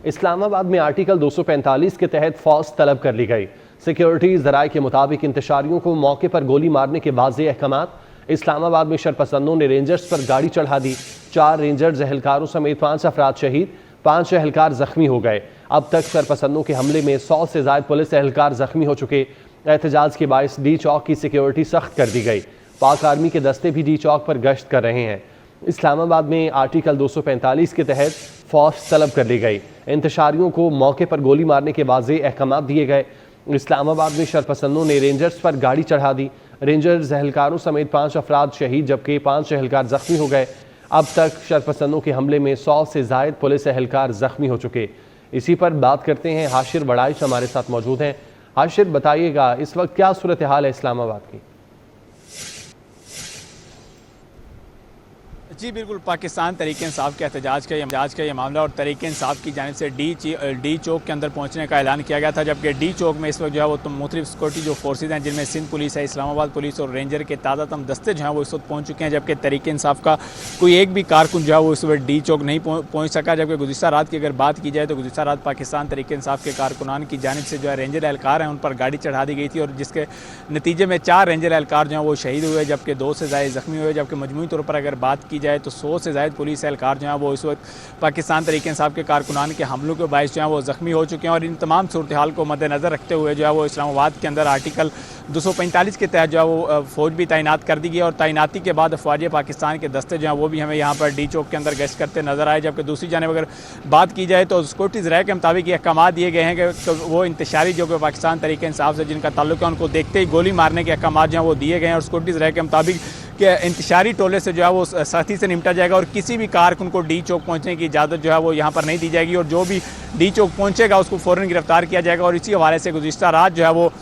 इस्लामाबाद में आर्टिकल 245 के तहत फौज तलब कर ली गई। सिक्योरिटी ज़राए के मुताबिक इंतशारियों को मौके पर गोली मारने के वाज़ेह अहकामात। इस्लामाबाद में शरपसंदों ने रेंजर्स पर गाड़ी चढ़ा दी। 4 रेंजर्स एहलकारों समेत 5 अफराद शहीद, 5 एहलकार जख्मी हो गए। अब तक शरपसंदों के हमले में 100 से ज़ायद पुलिस एहलकार जख्मी हो चुके। एहतजाज के बायस डी चौक की सिक्योरिटी सख्त कर दी गई। पाक आर्मी के दस्ते भी डी चौक पर गश्त कर रहे हैं। इस्लामाबाद में आर्टिकल 245 के तहत फौज तलब कर ली गई। इंतशारियों को मौके पर गोली मारने के वाज़ेह अहकामात दिए गए। इस्लामाबाद में शरपसंदों ने रेंजर्स पर गाड़ी चढ़ा दी। रेंजर्स एहलकारों समेत 5 अफराद शहीद जबकि 5 एहलकार जख्मी हो गए। अब तक शरपसंदों के हमले में 100 से ज़ायद पुलिस एहलकार जख्मी हो चुके। इसी पर बात करते हैं, हाशिर बड़ाइश हमारे साथ मौजूद हैं। हाशिर, बताइएगा इस वक्त क्या सूरत हाल है इस्लामाबाद की? जी बिल्कुल, पाकिस्तान तहरीक इंसाफ के एहतजाज का ये मामला और तहरीक इंसाफ की जानिब से डी चौक के अंदर पहुंचने का ऐलान किया गया था। जबकि डी चौक में इस वक्त जो है वो मुख्तलिफ सिक्योरिटी जो फोर्सेज हैं, जिनमें सिंध पुलिस है, इस्लामाबाद पुलिस और रेंजर के ताज़ा तम दस्ते जो हैं वो इस वक्त पहुँच चुके हैं। जबकि तहरीक इंसाफ का कोई एक भी कारकुन जो है वो इस वक्त डी चौक नहीं पहुँच सका। जबकि गुज़िश्ता रात की अगर बात की जाए तो गुज़िश्ता रात पाकिस्तान तहरीक इंसाफ के कारकुनान की जानिब से जो है रेंजर एहलकार हैं उन पर गाड़ी चढ़ा दी गई थी और जिसके नतीजे में 4 रेंजर एहलकार जो हैं वो शहीद हुए, जबकि 2 से ज़ायद जख्मी हुए। जबकि मजमूई तौर पर अगर बात की जाए तो 100 से ज़ायद पुलिस एहलकार जो हैं वो इस वक्त पाकिस्तान तहरीक इंसाफ के कारकुनान के हमलों के बायस जो हैं वो ज़ख्मी हो चुके हैं। और इन तमाम सूरत हाल को मद्देनज़र रखते हुए जो है वो इस्लामाबाद के अंदर आर्टिकल 245 के तहत जो है वो फ़ौज भी तैनात कर दी गई और तैनाती के बाद अफवाज पाकिस्तान के दस्ते जो हैं वो भी हमें यहाँ पर डी चौक के अंदर गश्त करते नजर आए। जबकि दूसरी जानिब अगर बात की जाए तो सिक्योरिटी ज़राए के मुताबिक ये अहकाम दिए गए हैं कि वो इंतशारी जो कि पाकिस्तान तहरीक इंसाफ से जिनका ताल्लुक है उनको देखते ही गोली मारने के अहकाम जो हैं वो दिए गए हैं। और सिक्योरिटी ज़राए के मुताबिक कि इंतशारी टोले से जो है वो सख्ती से निपटा जाएगा और किसी भी कारकुन को डी चौक पहुंचने की इजाज़त जो है वो यहाँ पर नहीं दी जाएगी और जो भी डी चौक पहुंचेगा उसको फ़ौरन गिरफ्तार किया जाएगा। और इसी हवाले से गुज़िश्ता रात जो है वो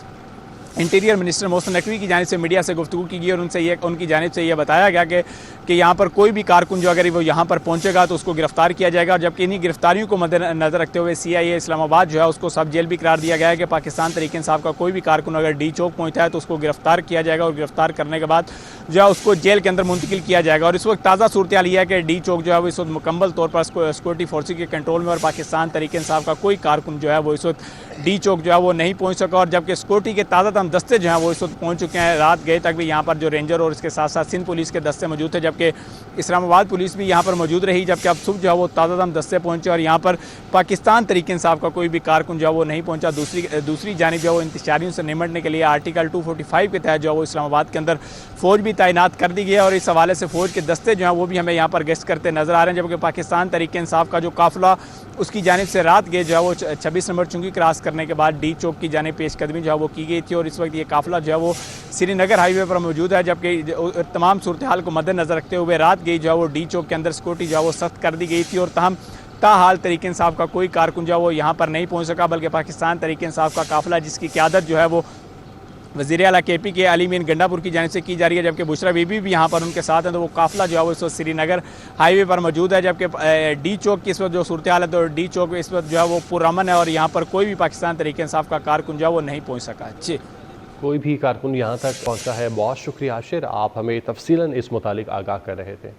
इंटीरियर मिनिस्टर मोहसिन नकवी की जानिब से मीडिया से गुफ्तगू की गई और उनकी जानिब से ये बताया गया कि यहाँ पर कोई भी कारकुन जो अगर वो यहाँ पर पहुँचेगा तो उसको गिरफ्तार किया जाएगा। और जबकि इन्हीं गिरफ्तारियों को मद्देनजर रखते हुए CIA इस्लामाबाद जो है उसको सब जेल भी करार दिया गया है कि पाकिस्तान तहरीक इंसाफ का कोई भी कारकुन अगर डी चौक पहुँचता है तो उसको गिरफ्तार किया जाएगा और गिरफ्तार करने के बाद जो है उसको जेल के अंदर मुंतकिल किया जाएगा। और इस वक्त ताज़ा सूरत हाल यह है कि डी चौक जो है वो इस वक्त मुकम्मल तौर पर सिक्योरिटी फोर्सेज के कंट्रोल में और पाकिस्तान तहरीक इंसाफ का कोई कारकुन जो है वो इस वक्त डी चौक जो है वो नहीं पहुँच सका। और जबकि सिक्योरिटी के ताज़ा तम दस्ते जो हैं वो इस वक्त पहुँच चुके हैं। रात गए तक भी यहाँ पर जो रेंजर और इसके साथ साथ सिंध पुलिस के दस्ते मौजूद थे, जबकि इस्लामाबाद पुलिस भी यहाँ पर मौजूद रही। जबकि अब सुबह जो है वो ताज़ा दम दस्ते पहुँचे और यहाँ पर पाकिस्तान तहरीक इंसाफ का कोई भी कारकुन जो है वो नहीं पहुँचा। दूसरी जानिब जो है वो इंतशारियों से निमटने के लिए आर्टिकल 245 के तहत जो है वो इस्लामाबाद के अंदर फ़ौज भी तैनात कर दी गई है और इस हवाले से फ़ौज के दस्ते जो हैं वो भी हमें यहाँ पर गश्त करते नजर आ रहे हैं। जबकि पाकिस्तान तहरीक इंसाफ का जो काफिला उसकी जानिब से रात गए जो है वो 26 नंबर चुंगी क्रॉस करने के बाद डी चौक की जानिब पेशकदमी जो है वो की गई थी और इस वक्त ये काफिला जो है वो श्रीनगर हाईवे पर मौजूद है। जबकि तमाम सूरत हाल को मद्देनजर रखते हुए रात गई जो है वो डी चौक के अंदर सिक्योरिटी जो है वो सख्त कर दी गई थी और ताहाल तहरीक इंसाफ का कोई कारकुन जो है वो यहाँ पर नहीं पहुँच सका, बल्कि पाकिस्तान तहरीक इंसाफ का काफिला जिसकी क़यादत जो है वो वज़ीर आला KP के अली मीन गंडापुर की जानिब से की जा रही है। जबकि बुशरा बीबी भी यहाँ पर उनके साथ हैं तो वो काफिला जो है वो इस वक्त श्रीनगर हाईवे पर मौजूद है। जबकि डी चौक की इस वक्त जो सूरत हाल है तो डी चौक इस वक्त जो है वो पुरअमन है और यहाँ पर कोई भी पाकिस्तान तहरीक इंसाफ का कारकुन जो है वो नहीं पहुँच सका। जी, कोई भी कारकुन यहाँ तक पहुँचा है। बहुत शुक्रिया हाशिर, आप हमें तफसीलन इस मुतालिक आगाह कर रहे थे।